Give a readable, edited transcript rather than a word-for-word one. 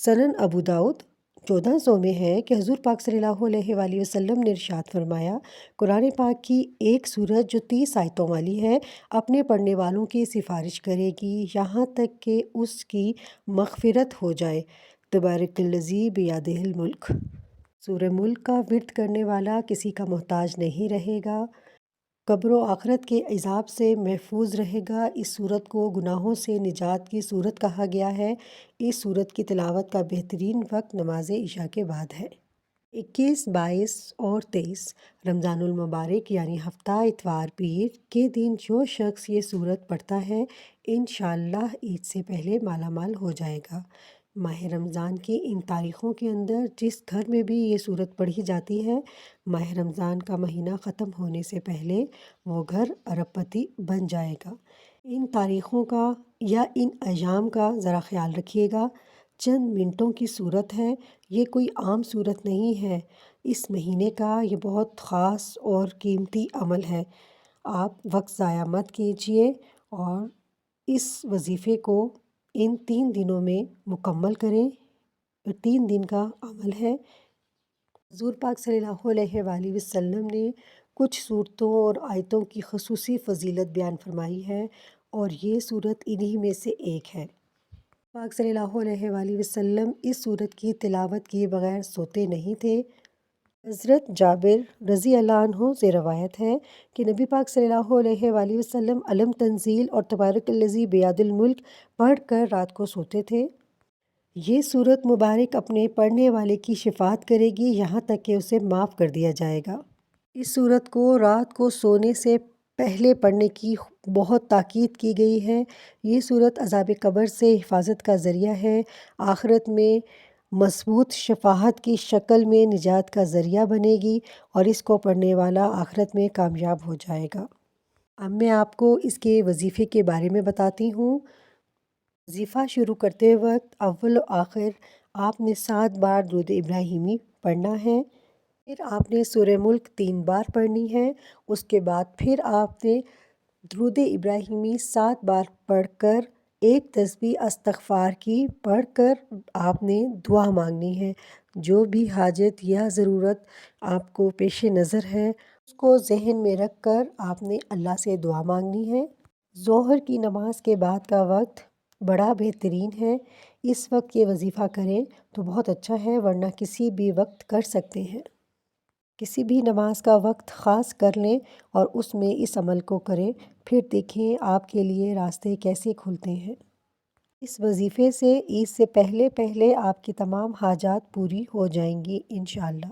سنن ابو داؤد 1400 میں ہے کہ حضور پاک صلی اللہ علیہ وآلہ وسلم نے ارشاد فرمایا، قرآن پاک کی ایک سورت جو 30 آیتوں والی ہے اپنے پڑھنے والوں کی سفارش کرے گی یہاں تک کہ اس کی مغفرت ہو جائے۔ تبارک الذی بیدہ الملک۔ سورہ ملک کا ورد کرنے والا کسی کا محتاج نہیں رہے گا، قبر و آخرت کے عذاب سے محفوظ رہے گا۔ اس سورت کو گناہوں سے نجات کی سورت کہا گیا ہے۔ اس سورت کی تلاوت کا بہترین وقت نماز عشاء کے بعد ہے۔ 21، 22 اور 23 رمضان المبارک یعنی ہفتہ اتوار پیر کے دن جو شخص یہ سورت پڑھتا ہے انشاءاللہ عید سے پہلے مالا مال ہو جائے گا۔ ماہ رمضان کی ان تاریخوں کے اندر جس گھر میں بھی یہ سورت پڑھی جاتی ہے، ماہ رمضان کا مہینہ ختم ہونے سے پہلے وہ گھر ارب پتی بن جائے گا۔ ان تاریخوں کا یا ان ایام کا ذرا خیال رکھیے گا۔ چند منٹوں کی سورت ہے، یہ کوئی عام سورت نہیں ہے۔ اس مہینے کا یہ بہت خاص اور قیمتی عمل ہے۔ آپ وقت ضائع مت کیجیے اور اس وظیفے کو ان 3 دنوں میں مکمل کریں۔ 3 دن کا عمل ہے۔ حضور پاک صلی اللہ علیہ وآلہ وسلم نے کچھ صورتوں اور آیتوں کی خصوصی فضیلت بیان فرمائی ہے اور یہ صورت انہی میں سے ایک ہے۔ پاک صلی اللہ علیہ وآلہ وسلم اس صورت کی تلاوت کیے بغیر سوتے نہیں تھے۔ حضرت جابر رضی اللہ عنہ سے روایت ہے کہ نبی پاک صلی اللہ علیہ وآلہ وسلم علم تنزیل اور تبارک الذی بیدہ الملک پڑھ کر رات کو سوتے تھے۔ یہ سورت مبارک اپنے پڑھنے والے کی شفاعت کرے گی یہاں تک کہ اسے معاف کر دیا جائے گا۔ اس سورت کو رات کو سونے سے پہلے پڑھنے کی بہت تاکید کی گئی ہے۔ یہ سورت عذاب قبر سے حفاظت کا ذریعہ ہے، آخرت میں مضبوط شفاعت کی شکل میں نجات کا ذریعہ بنے گی اور اس کو پڑھنے والا آخرت میں کامیاب ہو جائے گا۔ اب میں آپ کو اس کے وظیفے کے بارے میں بتاتی ہوں۔ وظیفہ شروع کرتے وقت اول و آخر آپ نے 7 بار درود ابراہیمی پڑھنا ہے۔ پھر آپ نے سورہ ملک 3 بار پڑھنی ہے۔ اس کے بعد پھر آپ نے درود ابراہیمی 7 بار پڑھ کر ایک تسبیح استغفار کی پڑھ کر آپ نے دعا مانگنی ہے۔ جو بھی حاجت یا ضرورت آپ کو پیش نظر ہے اس کو ذہن میں رکھ کر آپ نے اللہ سے دعا مانگنی ہے۔ ظہر کی نماز کے بعد کا وقت بڑا بہترین ہے۔ اس وقت یہ وظیفہ کریں تو بہت اچھا ہے، ورنہ کسی بھی وقت کر سکتے ہیں۔ کسی بھی نماز کا وقت خاص کر لیں اور اس میں اس عمل کو کریں، پھر دیکھیں آپ کے لیے راستے کیسے کھلتے ہیں۔ اس وظیفے سے عید سے پہلے آپ کی تمام حاجات پوری ہو جائیں گی انشاءاللہ۔